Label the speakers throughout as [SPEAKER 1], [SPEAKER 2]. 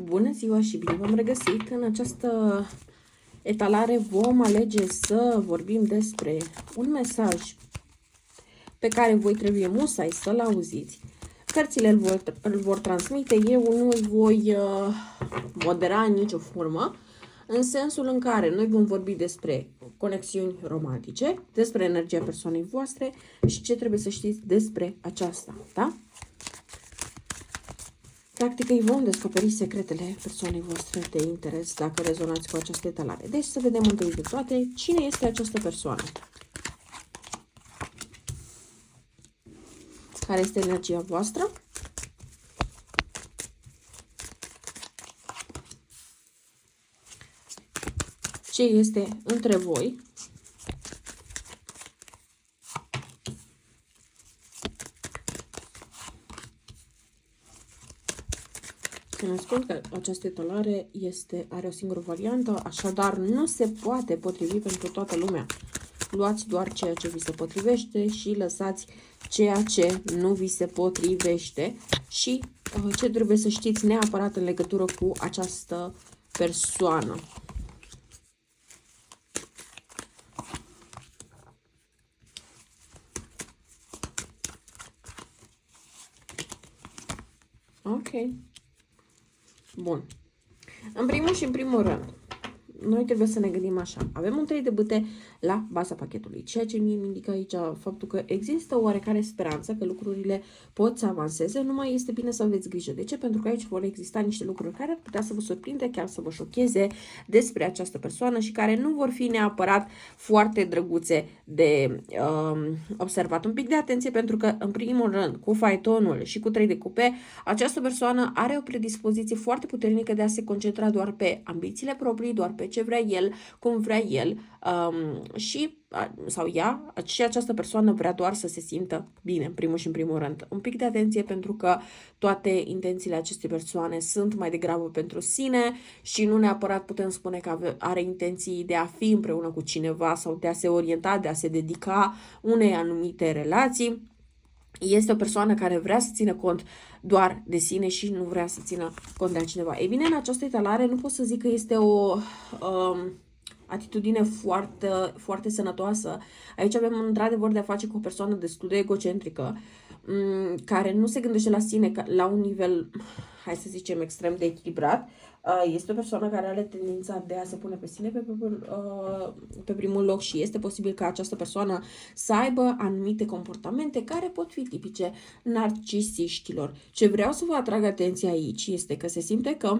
[SPEAKER 1] Bună ziua și bine v-am regăsit! În această etalare vom alege să vorbim despre un mesaj pe care voi trebuie musai să-l auziți. Cărțile îl vor transmite, eu nu îl voi modera în nicio formă, în sensul în care noi vom vorbi despre conexiuni romantice, despre energia persoanei voastre și ce trebuie să știți despre aceasta, da? Practic îi vom descoperi secretele persoanei voastre de interes dacă rezonați cu această etalare. Deci să vedem întâi de toate cine este această persoană. Care este energia voastră? Ce este între voi? Țineți cont că această etalare are o singură variantă, așadar nu se poate potrivi pentru toată lumea. Luați doar ceea ce vi se potrivește și lăsați ceea ce nu vi se potrivește. Și ce trebuie să știți neapărat în legătură cu această persoană. Ok. Bun. În primul și în primul rând, noi trebuie să ne gândim așa. Avem un 3 de bâte la baza pachetului, ceea ce mie îmi indică aici faptul că există oarecare speranță că lucrurile pot să avanseze, numai este bine să aveți grijă. De ce? Pentru că aici vor exista niște lucruri care ar putea să vă surprinde, chiar să vă șocheze despre această persoană și care nu vor fi neapărat foarte drăguțe de observat. Un pic de atenție pentru că, în primul rând, cu faetonul și cu 3 de cupe, această persoană are o predispoziție foarte puternică de a se concentra doar pe ambițiile proprii, doar pe ce vrea el, cum vrea el sau ea, și această persoană vrea doar să se simtă bine, în primul și în primul rând. Un pic de atenție pentru că toate intențiile acestei persoane sunt mai degrabă pentru sine și nu neapărat putem spune că are intenții de a fi împreună cu cineva sau de a se orienta, de a se dedica unei anumite relații. Este o persoană care vrea să țină cont doar de sine și nu vrea să țină cont de altcineva. Ei bine, în această etalare nu pot să zic că este o atitudine foarte, foarte sănătoasă. Aici avem într-adevăr de a face cu o persoană destul de egocentrică, care nu se gândește la sine la un nivel, hai să zicem, extrem de echilibrat. Este o persoană care are tendința de a se pune pe sine pe primul loc și este posibil ca această persoană să aibă anumite comportamente care pot fi tipice narcisiștilor. Ce vreau să vă atrag atenția aici este că se simte că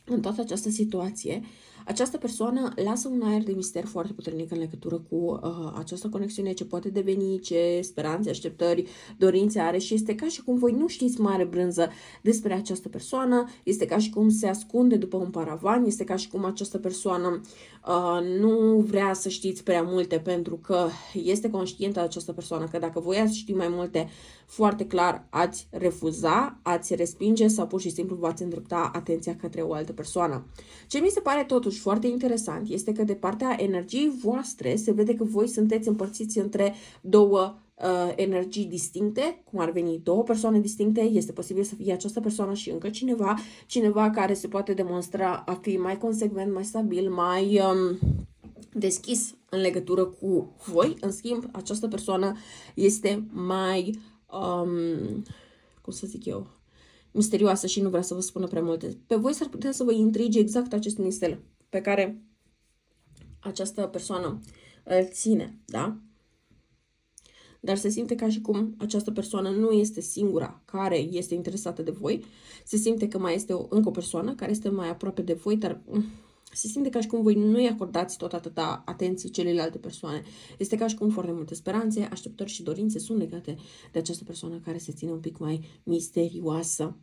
[SPEAKER 1] în toată această situație, această persoană lasă un aer de mister foarte puternic în legătură cu această conexiune, ce poate deveni, ce speranțe, așteptări, dorințe are și este ca și cum voi nu știți mare brânză despre această persoană, este ca și cum se ascunde după un paravan, este ca și cum această persoană nu vrea să știți prea multe pentru că este conștientă această persoană că dacă voi ați ști mai multe, foarte clar ați refuza, ați respinge sau pur și simplu v-ați îndrepta atenția către o altă persoană. Ce mi se pare totuși foarte interesant este că de partea energiei voastre se vede că voi sunteți împărțiți între două energii distincte, cum ar veni două persoane distincte, este posibil să fie această persoană și încă cineva care se poate demonstra a fi mai consecvent, mai stabil, mai deschis în legătură cu voi. În schimb, această persoană este mai, cum să zic eu, misterioasă și nu vrea să vă spună prea multe. Pe voi s-ar putea să vă intrige exact acest mistel pe care această persoană îl ține, da? Dar se simte ca și cum această persoană nu este singura care este interesată de voi. Se simte că mai este încă o persoană care este mai aproape de voi, dar se simte ca și cum voi nu îi acordați tot atâta atenție celelalte persoane. Este ca și cum foarte multe speranțe, așteptări și dorințe sunt legate de această persoană care se ține un pic mai misterioasă.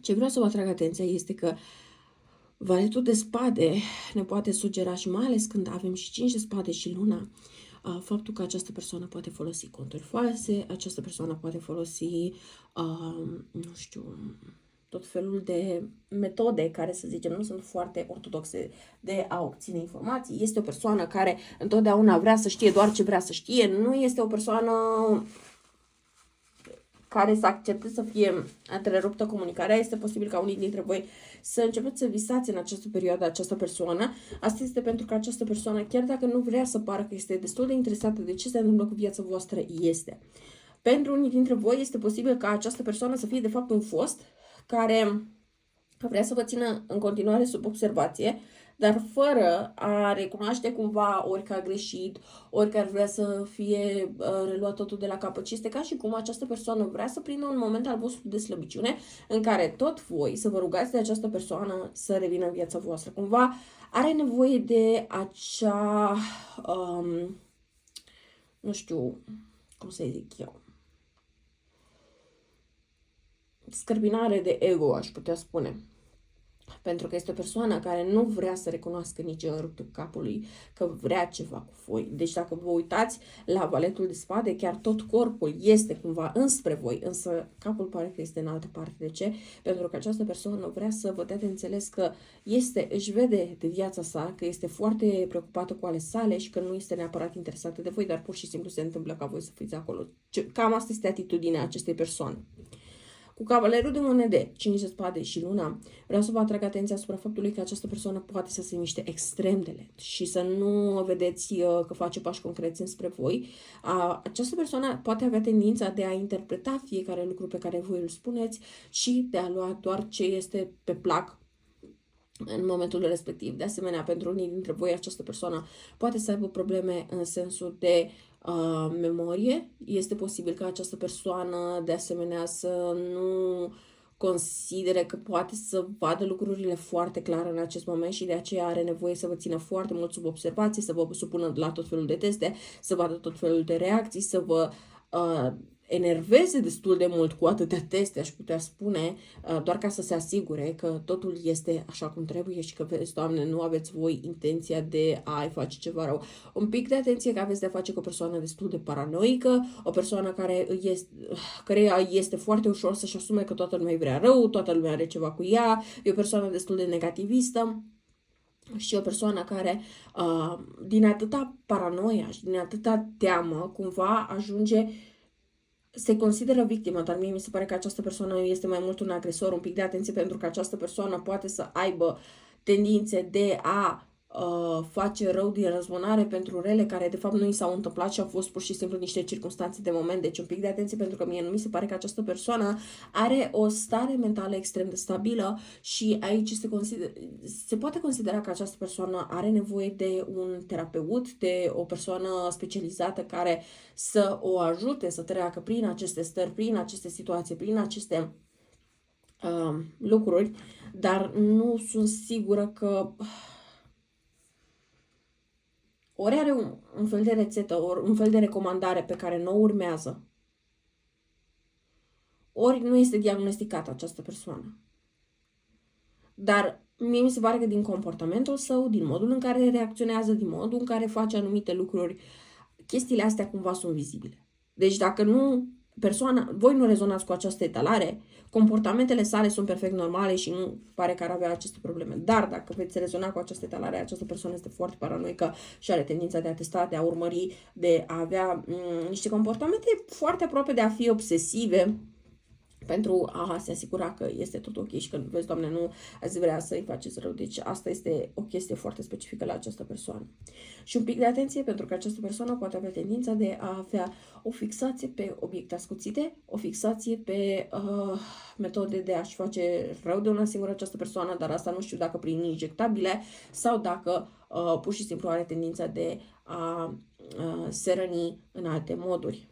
[SPEAKER 1] Ce vreau să vă atrag atenția este că Valetul de spade ne poate sugera și mai ales când avem și 5 de spade și luna, faptul că această persoană poate folosi conturi false, această persoană poate folosi, nu știu, tot felul de metode care, să zicem, nu sunt foarte ortodoxe de a obține informații. Este o persoană care întotdeauna vrea să știe doar ce vrea să știe, nu este o persoană care să accepte să fie întreruptă comunicarea. Este posibil ca unii dintre voi să începeți să visați în această perioadă această persoană. Asta este pentru că această persoană, chiar dacă nu vrea să pară că este destul de interesată de ce se întâmplă cu viața voastră, este. Pentru unii dintre voi este posibil ca această persoană să fie de fapt un fost care vrea să vă țină în continuare sub observație, dar fără a recunoaște cumva ori că a greșit, ori că ar vrea să fie reluat totul de la capăt. Și este ca și cum această persoană vrea să prindă un moment al vostru de slăbiciune în care tot voi să vă rugați de această persoană să revină în viața voastră. Cumva are nevoie de acea, nu știu, cum să zic eu, scărbinare de ego, aș putea spune. Pentru că este o persoană care nu vrea să recunoască nici în ruptul capului că vrea ceva cu voi. Deci dacă vă uitați la valetul de spade, chiar tot corpul este cumva înspre voi, însă capul pare că este în altă parte. De ce? Pentru că această persoană vrea să vă dea de înțeles că își vede de viața sa, că este foarte preocupată cu ale sale și că nu este neapărat interesată de voi, dar pur și simplu se întâmplă ca voi să fiți acolo. Cam asta este atitudinea acestei persoane. Cu cavalerul de monede, 5 de spade și luna, vreau să vă atrag atenția asupra faptului că această persoană poate să se miște extrem de lent și să nu vedeți că face pași concreți înspre voi. Această persoană poate avea tendința de a interpreta fiecare lucru pe care voi îl spuneți și de a lua doar ce este pe plac în momentul respectiv. De asemenea, pentru unii dintre voi, această persoană poate să aibă probleme în sensul de memorie. Este posibil ca această persoană, de asemenea, să nu considere că poate să vadă lucrurile foarte clar în acest moment și de aceea are nevoie să vă țină foarte mult sub observație, să vă supună la tot felul de teste, să vadă tot felul de reacții, să vă enerveze destul de mult cu atâtea teste, aș putea spune, doar ca să se asigure că totul este așa cum trebuie și că, vezi, Doamne, nu aveți voi intenția de a-i face ceva rău. Un pic de atenție că aveți de-a face cu o persoană destul de paranoică, o persoană care este foarte ușor să-și asume că toată lumea îi vrea rău, toată lumea are ceva cu ea, e o persoană destul de negativistă. Și o persoană care, din atâta paranoia și din atâta teamă, cumva se consideră victimă, dar mie mi se pare că această persoană este mai mult un agresor. Un pic de atenție pentru că această persoană poate să aibă tendințe de a face rău din răzbunare pentru rele care de fapt nu i s-au întâmplat și au fost pur și simplu niște circunstanțe de moment. Deci un pic de atenție pentru că mie nu mi se pare că această persoană are o stare mentală extrem de stabilă și aici se poate considera că această persoană are nevoie de un terapeut, de o persoană specializată care să o ajute să treacă prin aceste stări, prin aceste situații, prin aceste lucruri, dar nu sunt sigură că ori are un fel de rețetă, ori un fel de recomandare pe care nu o urmează, ori nu este diagnosticată această persoană. Dar mie mi se pare că din comportamentul său, din modul în care reacționează, din modul în care face anumite lucruri, chestiile astea cumva sunt vizibile. Deci dacă voi nu rezonați cu această etalare, comportamentele sale sunt perfect normale și nu pare că ar avea aceste probleme. Dar dacă veți rezona cu această etalare, această persoană este foarte paranoică și are tendința de a testa, de a urmări, de a avea niște comportamente foarte aproape de a fi obsesive, pentru a se asigura că este tot ok și că, vezi, Doamne, nu ați vrea să-i faceți rău. Deci asta este o chestie foarte specifică la această persoană. Și un pic de atenție pentru că această persoană poate avea tendința de a avea o fixație pe obiecte ascuțite, o fixație pe metode de a-și face rău de una singură această persoană, dar asta nu știu dacă prin injectabile sau dacă pur și simplu are tendința de a se răni în alte moduri.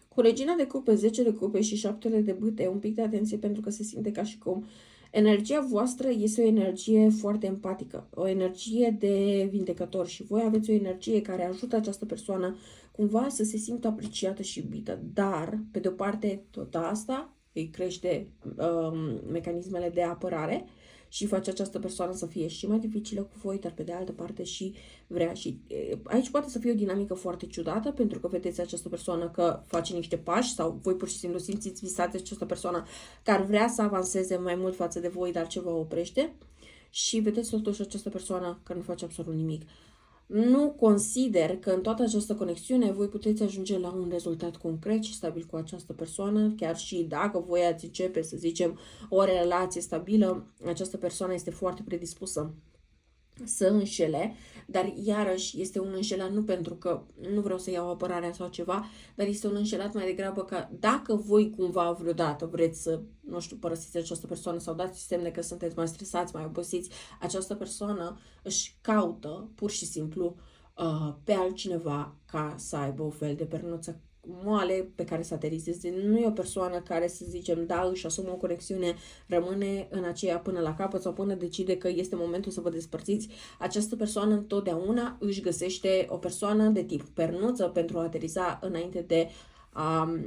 [SPEAKER 1] Cu regina de cupe, 10 de cupe și 7 de bâte, un pic de atenție pentru că se simte ca și cum energia voastră este o energie foarte empatică, o energie de vindecător și voi aveți o energie care ajută această persoană cumva să se simtă apreciată și iubită. Dar, pe de o parte, tot asta îi crește mecanismele de apărare și face această persoană să fie și mai dificilă cu voi, dar pe de altă parte și vrea și... Aici poate să fie o dinamică foarte ciudată, pentru că vedeți această persoană că face niște pași sau voi pur și simplu simțiți, visați această persoană care vrea să avanseze mai mult față de voi, dar ceva oprește. Și vedeți totuși această persoană care nu face absolut nimic. Nu consider că în toată această conexiune voi puteți ajunge la un rezultat concret și stabil cu această persoană, chiar și dacă voi ați începe, să zicem, o relație stabilă, această persoană este foarte predispusă să înșele, dar iarăși este un înșelat nu pentru că nu vreau să iau apărarea sau ceva, dar este un înșelat mai degrabă că dacă voi cumva vreodată vreți să, nu știu, părăsiți această persoană sau dați semne că sunteți mai stresați, mai obosiți, această persoană își caută pur și simplu pe altcineva ca să aibă o fel de pernuță moale pe care să aterizeze. Nu e o persoană care, să zicem, da, își asumă o conexiune, rămâne în aceea până la capăt sau până decide că este momentul să vă despărțiți. Această persoană întotdeauna își găsește o persoană de tip pernuță pentru a ateriza înainte de a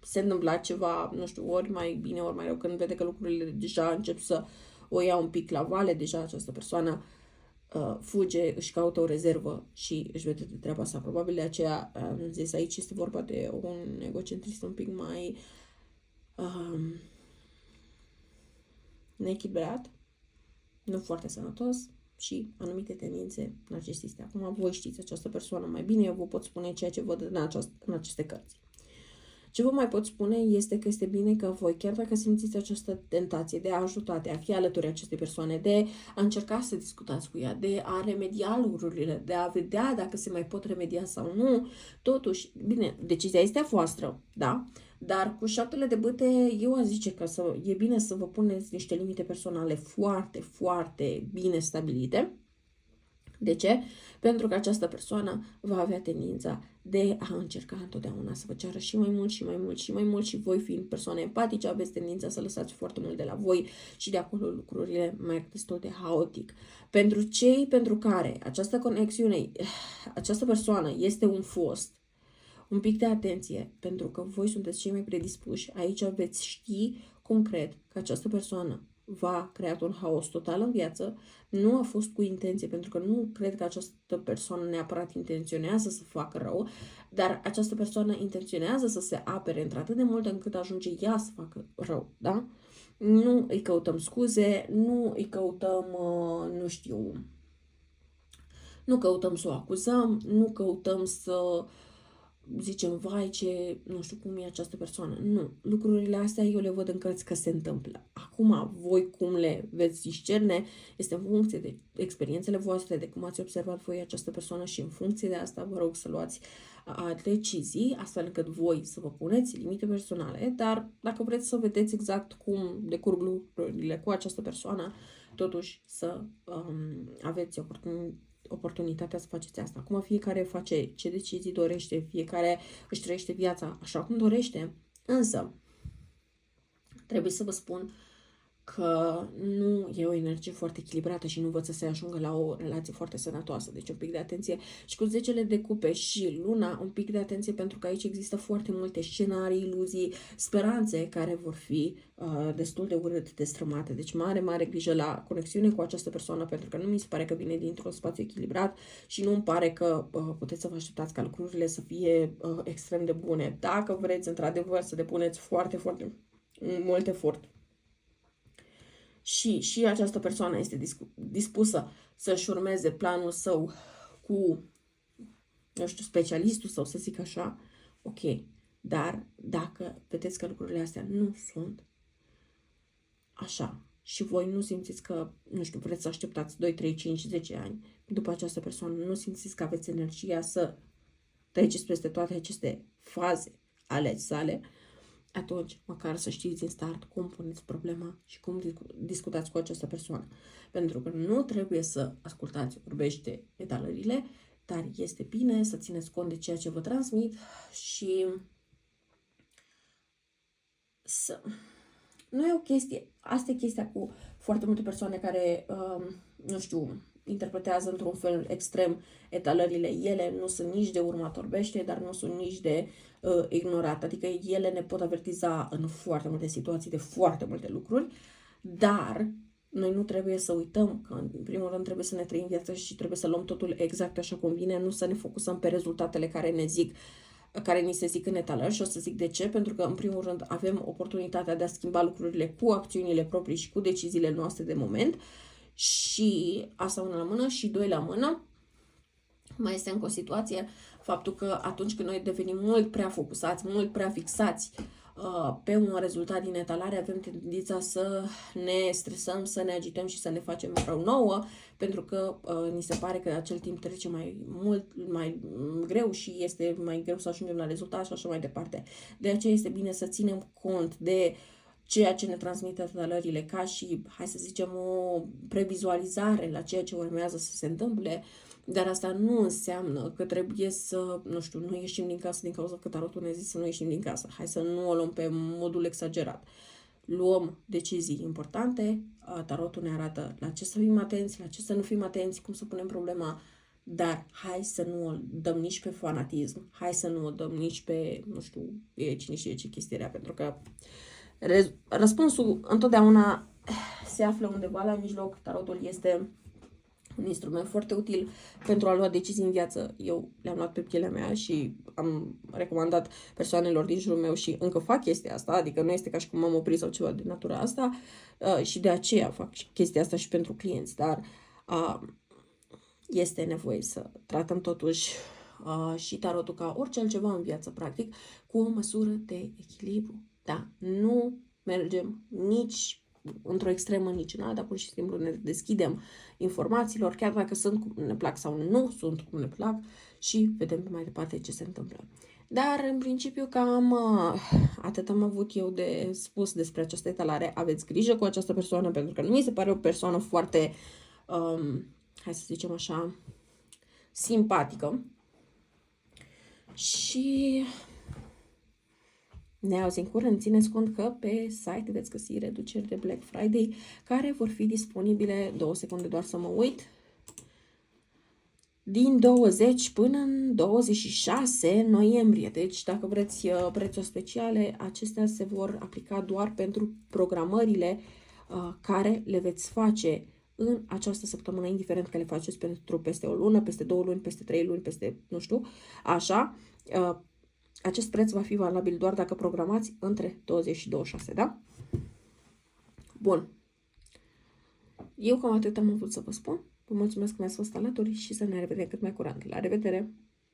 [SPEAKER 1] se întâmpla ceva, nu știu, ori mai bine, ori mai rău, când vede că lucrurile deja încep să o ia un pic la vale, deja această persoană fuge, își caută o rezervă și își vede de treaba sa. Probabil de aceea am zis aici este vorba de un egocentrist un pic mai neechilibrat, nu foarte sănătos și anumite tendințe narcisiste. Acum voi știți această persoană mai bine, eu vă pot spune ceea ce văd în aceste cărți. Ce vă mai pot spune este că este bine că voi, chiar dacă simțiți această tentație de a ajuta, de a fi alături acestei persoane, de a încerca să discutați cu ea, de a remedia lucrurile, de a vedea dacă se mai pot remedia sau nu, totuși, bine, decizia este a voastră, da? Dar cu 7 de bâte, eu aș zice că e bine să vă puneți niște limite personale foarte, foarte bine stabilite. De ce? Pentru că această persoană va avea tendința de a încerca întotdeauna să vă ceară și mai mult și mai mult și mai mult și voi fiind persoane empatice aveți tendința să lăsați foarte mult de la voi și de acolo lucrurile merg destul de haotic. Pentru cei pentru care această conexiune, această persoană este un fost, un pic de atenție, pentru că voi sunteți cei mai predispuși, aici veți ști concret că această persoană v-a creat un haos total în viață, nu a fost cu intenție, pentru că nu cred că această persoană neapărat intenționează să facă rău, dar această persoană intenționează să se apere într-atât de mult încât ajunge ea să facă rău, da? Nu îi căutăm scuze, nu îi căutăm, nu știu, nu căutăm să o acuzăm, nu căutăm să zicem, vai, ce, nu știu cum e această persoană. Nu, lucrurile astea eu le văd în cărți că se întâmplă. Acum, voi cum le veți discerne, este în funcție de experiențele voastre, de cum ați observat voi această persoană și în funcție de asta vă rog să luați decizii, astfel încât voi să vă puneți limite personale, dar dacă vreți să vedeți exact cum decurg lucrurile cu această persoană, totuși să aveți oportunitatea să faceți asta. Acum fiecare face ce decizii dorește, fiecare își trăiește viața așa cum dorește, însă trebuie să vă spun că nu e o energie foarte echilibrată și nu văd să se ajungă la o relație foarte sănătoasă. Deci un pic de atenție și cu 10 de cupe și luna, un pic de atenție pentru că aici există foarte multe scenarii, iluzii, speranțe care vor fi destul de urât destrămate. Deci mare, mare grijă la conexiune cu această persoană pentru că nu mi se pare că vine dintr-un spațiu echilibrat și nu îmi pare că puteți să vă așteptați ca lucrurile să fie extrem de bune. Dacă vreți într-adevăr să depuneți foarte, foarte mult efort și această persoană este dispusă să-și urmeze planul său cu, nu știu, specialistul sau să zic așa, ok. Dar dacă vedeți că lucrurile astea nu sunt așa și voi nu simțiți că, nu știu, vreți să așteptați 2, 3, 5, 10 ani după această persoană, nu simțiți că aveți energia să treceți peste toate aceste faze ale sale, atunci măcar să știți în start cum puneți problema și cum discutați cu această persoană. Pentru că nu trebuie să ascultați vorbește etalările, dar este bine să țineți cont de ceea ce vă transmit și să... Nu e o chestie, asta e chestia cu foarte multe persoane care, nu știu, interpretează într-un fel extrem etalările. Ele nu sunt nici de urmat orbește, dar nu sunt nici de ignorat. Adică ele ne pot avertiza în foarte multe situații de foarte multe lucruri, dar noi nu trebuie să uităm că, în primul rând, trebuie să ne trăim viața și trebuie să luăm totul exact așa cum vine, nu să ne focusăm pe rezultatele care ni se zic în etalări. Și o să zic de ce, pentru că, în primul rând, avem oportunitatea de a schimba lucrurile cu acțiunile proprii și cu deciziile noastre de moment, și asta una la mână. Și doi la mână, mai este încă o situație, faptul că atunci când noi devenim mult prea focusați, mult prea fixați pe un rezultat din etalare, avem tendința să ne stresăm, să ne agităm și să ne facem rău nouă, pentru că ni se pare că acel timp trece mai greu și este mai greu să ajungem la rezultat și așa mai departe. De aceea este bine să ținem cont de ceea ce ne transmite etalările, ca și, hai să zicem, o previzualizare la ceea ce urmează să se întâmple. Dar asta nu înseamnă că trebuie să, nu știu, nu ieșim din casă din cauza că tarotul ne zice să nu ieșim din casă. Hai să nu o luăm pe modul exagerat. Luăm decizii importante, tarotul ne arată la ce să fim atenți, la ce să nu fim atenți, cum să punem problema, dar hai să nu o dăm nici pe fanatism, hai să nu o dăm nici pe, nu știu, cine știe ce chestia, pentru că răspunsul întotdeauna se află undeva la mijloc. Tarotul este un instrument foarte util pentru a lua decizii în viață. Eu le-am luat pe pielea mea și am recomandat persoanelor din jurul meu și încă fac chestia asta, adică nu este ca și cum m-am oprit sau ceva de natura asta, și de aceea fac chestia asta și pentru clienți, dar este nevoie să tratăm totuși și tarotul ca orice altceva în viață, practic, cu o măsură de echilibru. Da, nu mergem nici într-o extremă, nici în alta, pur și simplu ne deschidem informațiilor, chiar dacă sunt cum ne plac sau nu sunt cum ne plac, și vedem mai departe ce se întâmplă. Dar, în principiu, cam atât am avut eu de spus despre această etalare. Aveți grijă cu această persoană, pentru că nu mi se pare o persoană foarte, hai să zicem așa, simpatică. Și ne auzim curând. Țineți cont că pe site veți găsi reduceri de Black Friday care vor fi disponibile, 2 secunde doar să mă uit, din 20 până în 26 noiembrie. Deci dacă vreți prețuri speciale, acestea se vor aplica doar pentru programările care le veți face în această săptămână, indiferent că le faceți pentru peste o lună, peste 2 luni, peste 3 luni, peste, nu știu, așa. Acest preț va fi valabil doar dacă programați între 20 și 26, da? Bun. Eu cam atât am avut să vă spun. Vă mulțumesc că mi-ați fost alături și să ne revedem cât mai curând. La revedere!